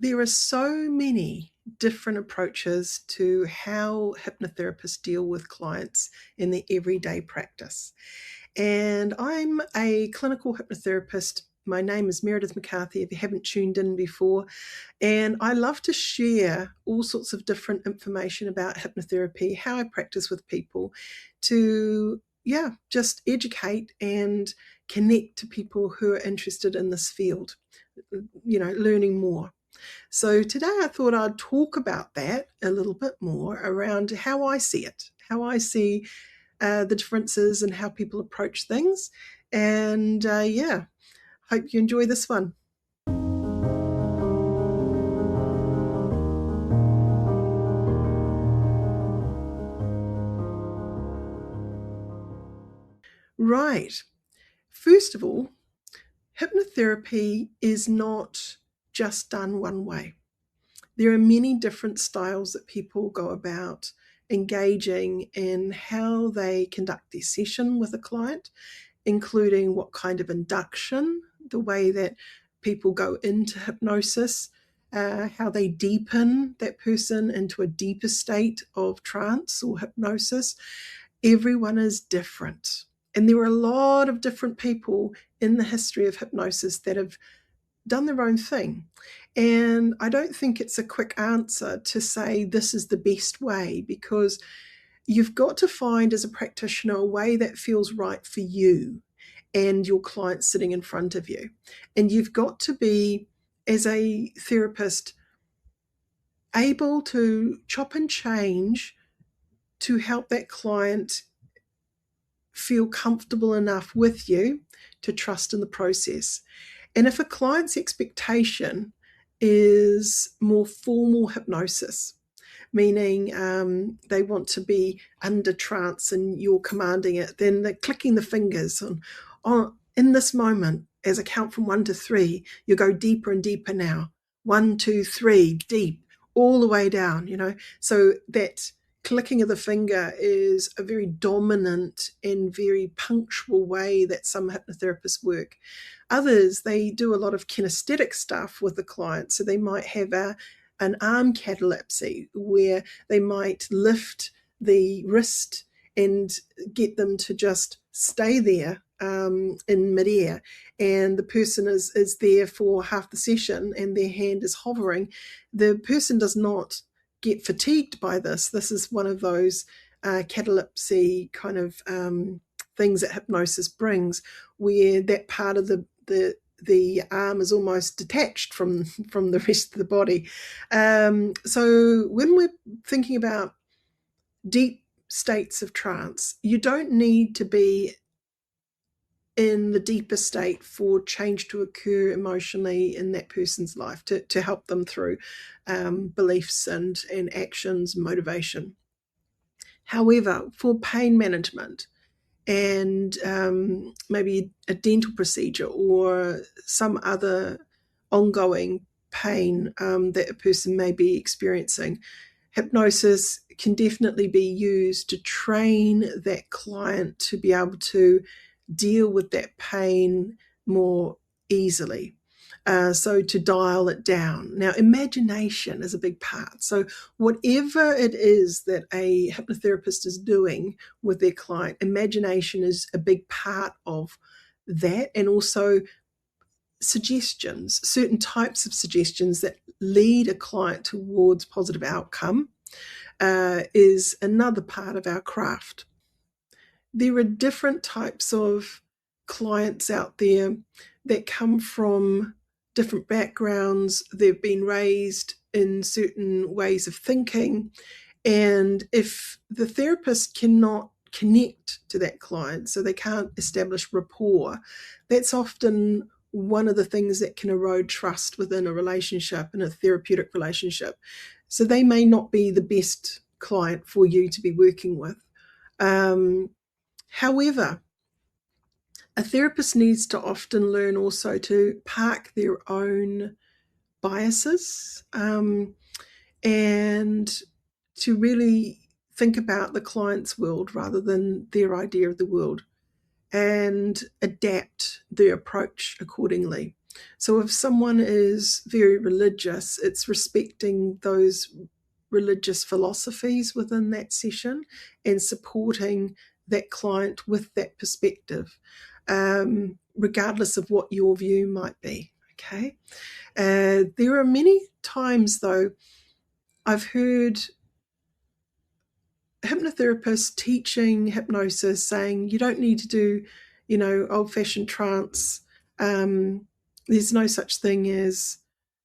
there are so many different approaches to how hypnotherapists deal with clients in their everyday practice. And I'm a clinical hypnotherapist. My name is Meredith McCarthy, if you haven't tuned in before. And I love to share all sorts of different information about hypnotherapy, how I practice with people, to, just educate and connect to people who are interested in this field, learning more. So today I thought I'd talk about that a little bit more around how I see it, how I see the differences and how people approach things. And hope you enjoy this one. Right. First of all, hypnotherapy is not just done one way. There are many different styles that people go about engaging in how they conduct their session with a client, including what kind of induction, the way that people go into hypnosis, how they deepen that person into a deeper state of trance or hypnosis. Everyone is different. And there are a lot of different people in the history of hypnosis that have done their own thing. And I don't think it's a quick answer to say this is the best way, because you've got to find as a practitioner a way that feels right for you and your client sitting in front of you. And you've got to be, as a therapist, able to chop and change to help that client feel comfortable enough with you to trust in the process. And if a client's expectation is more formal hypnosis, meaning they want to be under trance and you're commanding it, then they're clicking the fingers on in this moment, as I count from 1 to 3, you go deeper and deeper now. 1, 2, 3, deep, all the way down, So that clicking of the finger is a very dominant and very punctual way that some hypnotherapists work. Others, they do a lot of kinesthetic stuff with the client. So they might have an arm catalepsy where they might lift the wrist and get them to just stay there in midair. And the person is there for half the session and their hand is hovering. The person does not get fatigued by this. This is one of those catalepsy kind of things that hypnosis brings, where that part of the arm is almost detached from the rest of the body. So when we're thinking about deep states of trance, you don't need to be in the deeper state for change to occur emotionally in that person's life to help them through beliefs and actions, motivation. However, for pain management and maybe a dental procedure or some other ongoing pain that a person may be experiencing, hypnosis can definitely be used to train that client to be able to deal with that pain more easily. So to dial it down. Now, imagination is a big part. So whatever it is that a hypnotherapist is doing with their client, imagination is a big part of that. And also suggestions, certain types of suggestions that lead a client towards positive outcome is another part of our craft. There are different types of clients out there that come from different backgrounds. They've been raised in certain ways of thinking. And if the therapist cannot connect to that client, so they can't establish rapport, that's often one of the things that can erode trust within a relationship, in a therapeutic relationship. So they may not be the best client for you to be working with. However, a therapist needs to often learn also to park their own biases and to really think about the client's world rather than their idea of the world, and adapt their approach accordingly. So if someone is very religious, it's respecting those religious philosophies within that session and supporting that client with that perspective, regardless of what your view might be. Okay. There are many times, though, I've heard hypnotherapists teaching hypnosis saying you don't need to do, old-fashioned trance. There's no such thing as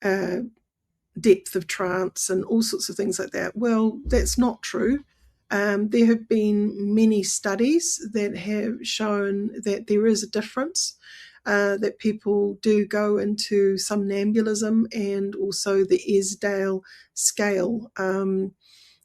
depth of trance and all sorts of things like that. Well, that's not true. There have been many studies that have shown that there is a difference, that people do go into somnambulism and also the Esdale scale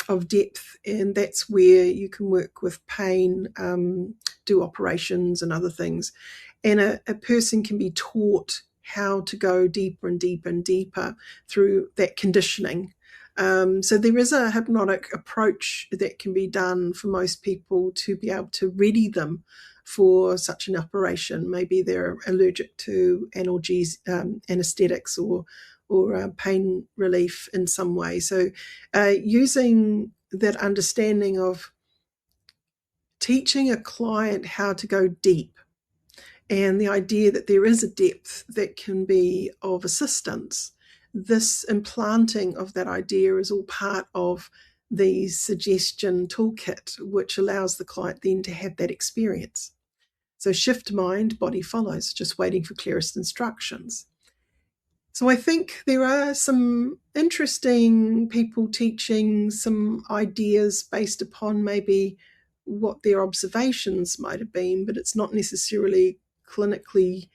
of depth, and that's where you can work with pain, do operations and other things. And a person can be taught how to go deeper and deeper and deeper through that conditioning. So there is a hypnotic approach that can be done for most people to be able to ready them for such an operation. Maybe they're allergic to anesthetics or pain relief in some way. So using that understanding of teaching a client how to go deep, and the idea that there is a depth that can be of assistance, this implanting of that idea is all part of the suggestion toolkit, which allows the client then to have that experience. So shift mind, body follows, just waiting for clearest instructions. So I think there are some interesting people teaching some ideas based upon maybe what their observations might have been, but it's not necessarily clinically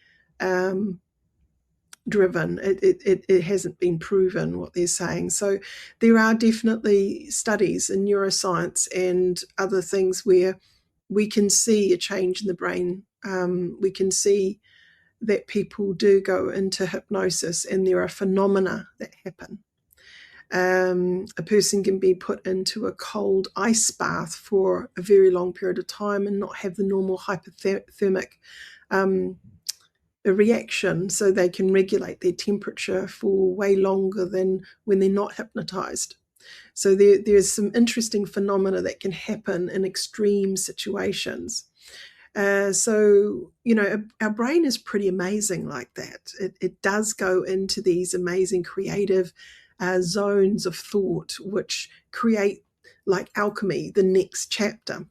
driven. It hasn't been proven what they're saying. So there are definitely studies in neuroscience and other things where we can see a change in the brain. We can see that people do go into hypnosis and there are phenomena that happen. A person can be put into a cold ice bath for a very long period of time and not have the normal hypothermic reaction, so they can regulate their temperature for way longer than when they're not hypnotized. So there's some interesting phenomena that can happen in extreme situations. So, our brain is pretty amazing like that. It does go into these amazing creative zones of thought, which create, like alchemy, the next chapter.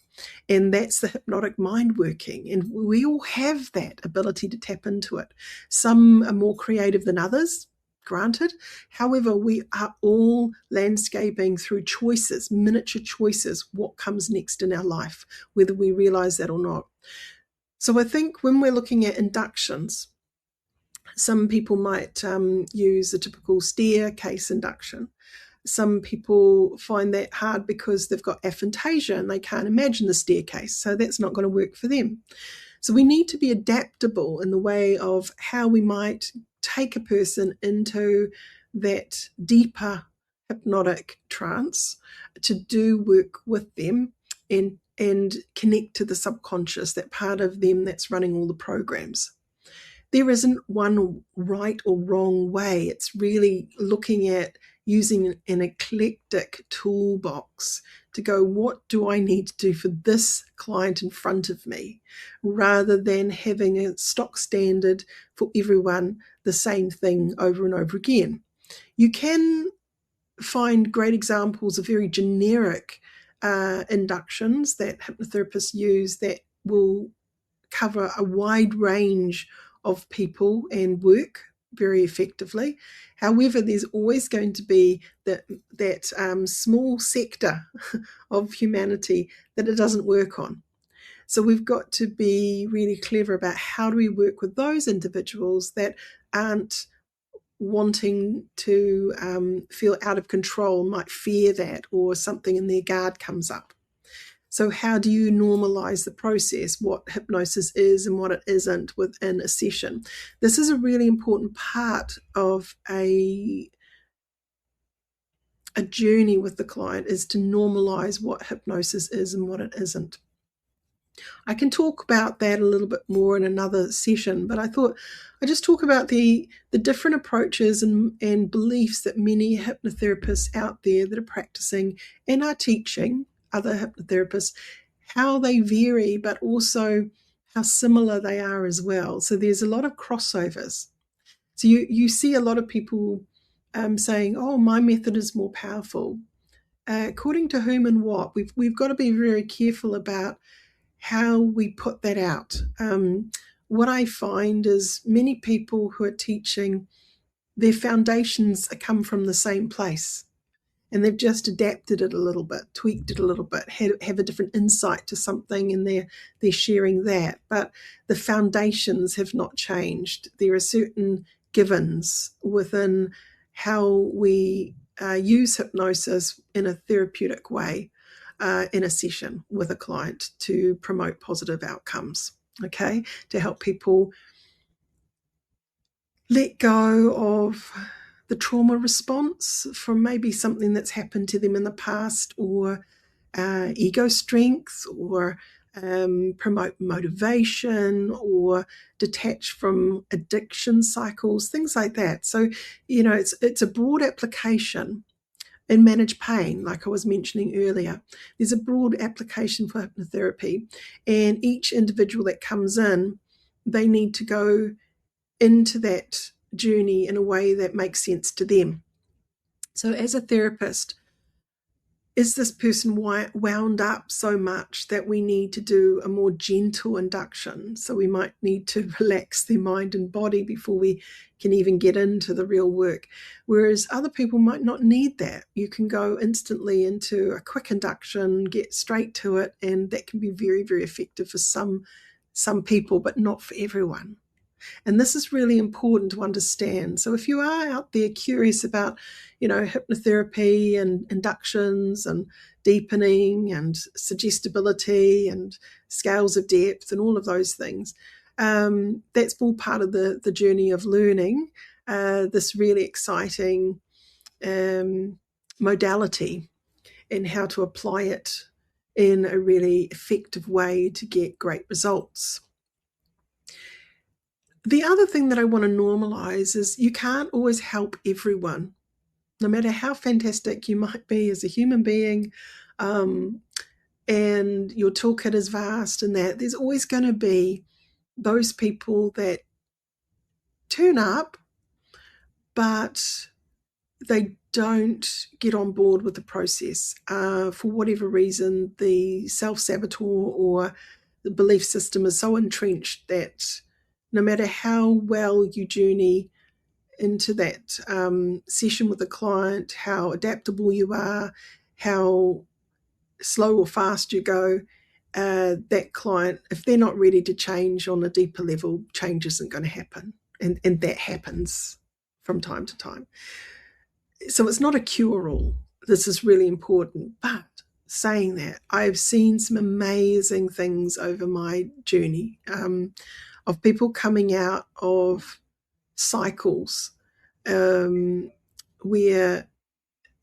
And that's the hypnotic mind working. And we all have that ability to tap into it. Some are more creative than others, granted. However, we are all landscaping through choices, miniature choices, what comes next in our life, whether we realize that or not. So I think when we're looking at inductions, some people might use a typical staircase induction. Some people find that hard because they've got aphantasia and they can't imagine the staircase, so that's not going to work for them. So we need to be adaptable in the way of how we might take a person into that deeper hypnotic trance to do work with them and connect to the subconscious, that part of them that's running all the programs. There isn't one right or wrong way. It's really looking at using an eclectic toolbox to go, what do I need to do for this client in front of me, rather than having a stock standard for everyone, the same thing over and over again. You can find great examples of very generic inductions that hypnotherapists use that will cover a wide range of people and work very effectively. However, there's always going to be that small sector of humanity that it doesn't work on. So we've got to be really clever about how do we work with those individuals that aren't wanting to feel out of control, might fear that, or something in their guard comes up. So how do you normalize the process, what hypnosis is and what it isn't within a session? This is a really important part of a journey with the client, is to normalize what hypnosis is and what it isn't. I can talk about that a little bit more in another session, but I thought I'd just talk about the different approaches and beliefs that many hypnotherapists out there that are practicing and are teaching other hypnotherapists, how they vary, but also how similar they are as well. So there's a lot of crossovers. So you see a lot of people saying, "Oh, my method is more powerful." According to whom and what? We've got to be very careful about how we put that out. What I find is many people who are teaching, their foundations come from the same place, and they've just adapted it a little bit, tweaked it a little bit, have a different insight to something, and they're sharing that. But the foundations have not changed. There are certain givens within how we use hypnosis in a therapeutic way in a session with a client to promote positive outcomes, okay, to help people let go of the trauma response from maybe something that's happened to them in the past, or ego strength, or promote motivation, or detach from addiction cycles, things like that. So, it's a broad application. And manage pain, like I was mentioning earlier. There's a broad application for hypnotherapy, and each individual that comes in, they need to go into that journey in a way that makes sense to them. So as a therapist, is this person wound up so much that we need to do a more gentle induction? So we might need to relax their mind and body before we can even get into the real work. Whereas other people might not need that. You can go instantly into a quick induction, get straight to it, and that can be very, very effective for some people, but not for everyone. And this is really important to understand. So if you are out there curious about, hypnotherapy and inductions and deepening and suggestibility and scales of depth and all of those things, that's all part of the journey of learning this really exciting modality and how to apply it in a really effective way to get great results. The other thing that I want to normalize is you can't always help everyone, no matter how fantastic you might be as a human being, and your toolkit is vast and that. There's always going to be those people that turn up, but they don't get on board with the process. For whatever reason, the self-saboteur or the belief system is so entrenched that no matter how well you journey into that session with a client, how adaptable you are, how slow or fast you go, that client, if they're not ready to change on a deeper level, change isn't going to happen. And that happens from time to time. So it's not a cure-all. This is really important. But saying that, I've seen some amazing things over my journey of people coming out of cycles where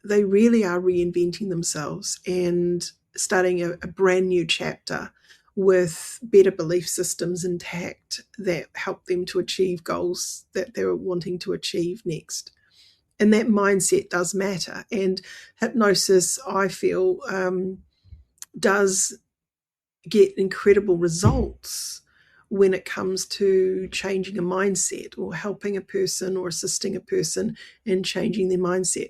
they really are reinventing themselves and starting a brand new chapter with better belief systems intact that help them to achieve goals that they're wanting to achieve next. And that mindset does matter. And hypnosis, I feel, does get incredible results when it comes to changing a mindset or helping a person or assisting a person in changing their mindset.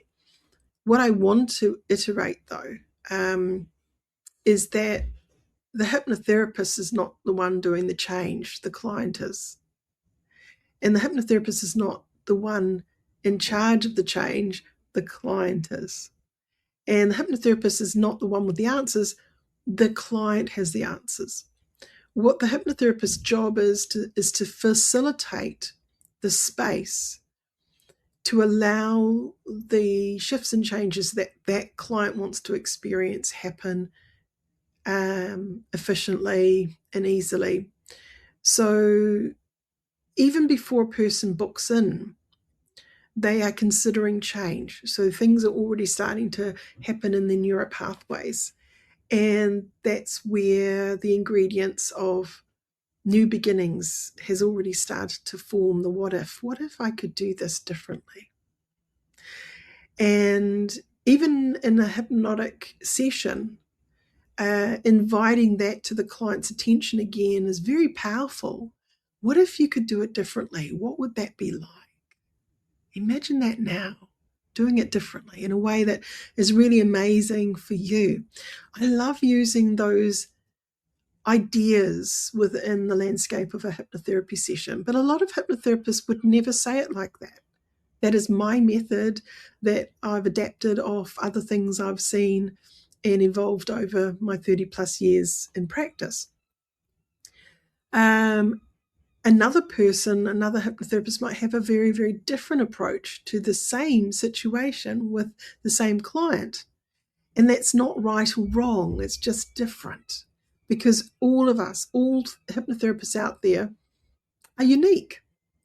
What I want to iterate, though, is that the hypnotherapist is not the one doing the change, the client is. And the hypnotherapist is not the one in charge of the change, the client is. And the hypnotherapist is not the one with the answers, the client has the answers. What the hypnotherapist's job is to facilitate the space to allow the shifts and changes that client wants to experience happen efficiently and easily. So even before a person books in, they are considering change. So things are already starting to happen in the neural pathways. And that's where the ingredients of new beginnings has already started to form. The what if I could do this differently? And even in a hypnotic session, inviting that to the client's attention again is very powerful. What if you could do it differently? What would that be like? Imagine that now, doing it differently in a way that is really amazing for you. I love using those ideas within the landscape of a hypnotherapy session, but a lot of hypnotherapists would never say it like that. That is my method that I've adapted off other things I've seen and evolved over my 30 plus years in practice. Another person, another hypnotherapist might have a very, very different approach to the same situation with the same client. And that's not right or wrong, it's just different. Because all of us, all hypnotherapists out there, are unique.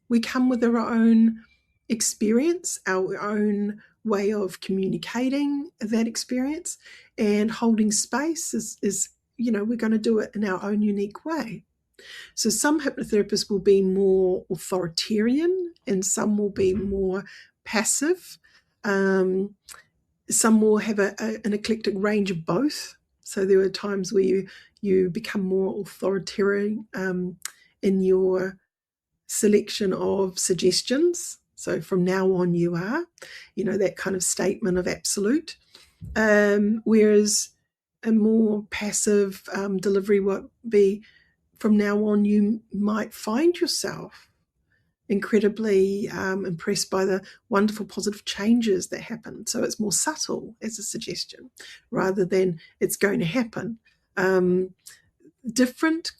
We come with our own experience, our own way of communicating that experience, and holding space is we're going to do it in our own unique way. So some hypnotherapists will be more authoritarian and some will be more passive. Some will have an eclectic range of both. So there are times where you become more authoritarian in your selection of suggestions. So from now on you are, that kind of statement of absolute. Whereas a more passive delivery would be, from now on you might find yourself incredibly impressed by the wonderful positive changes that happen. So it's more subtle as a suggestion rather than it's going to happen. Different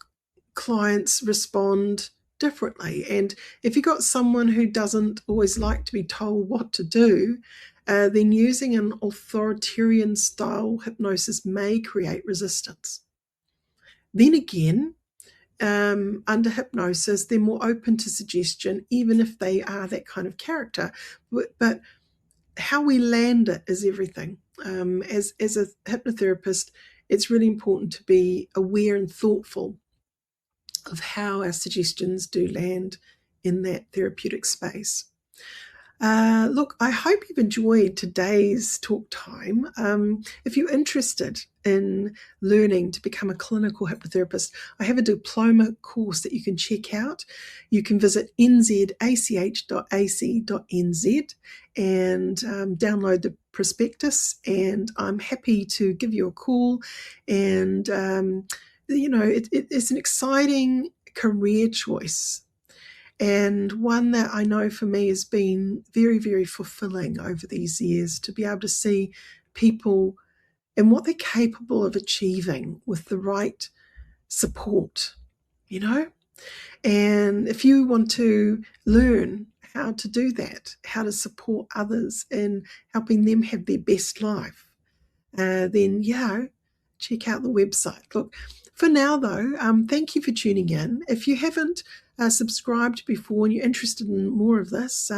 clients respond differently. And if you've got someone who doesn't always like to be told what to do, then using an authoritarian style hypnosis may create resistance. Then again, under hypnosis, they're more open to suggestion, even if they are that kind of character. But how we land it is everything. As a hypnotherapist, it's really important to be aware and thoughtful of how our suggestions do land in that therapeutic space. Look, I hope you've enjoyed today's talk time. If you're interested in learning to become a clinical hypnotherapist, I have a diploma course that you can check out. You can visit nzach.ac.nz and download the prospectus, and I'm happy to give you a call. And, it's an exciting career choice, and one that I know for me has been very, very fulfilling over these years, to be able to see people and what they're capable of achieving with the right support, And if you want to learn how to do that, how to support others in helping them have their best life, then, check out the website. Look, for now, though, thank you for tuning in. If you haven't subscribed before and you're interested in more of this,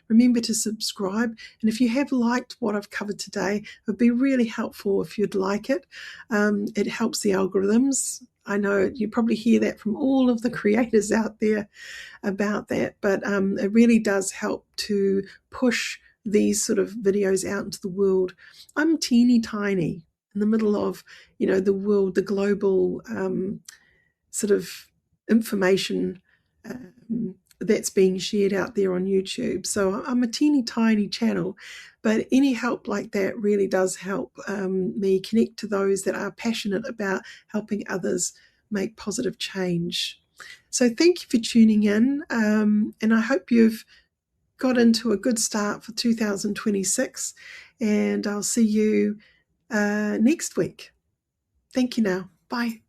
remember to subscribe. And if you have liked what I've covered today, it would be really helpful if you'd like it. It helps the algorithms. I know you probably hear that from all of the creators out there about that, but it really does help to push these sort of videos out into the world. I'm teeny tiny in the middle of, the world, the global sort of information that's being shared out there on YouTube. So I'm a teeny tiny channel, but any help like that really does help me connect to those that are passionate about helping others make positive change. So thank you for tuning in, and I hope you've got into a good start for 2026, and I'll see you next week. Thank you now. Bye.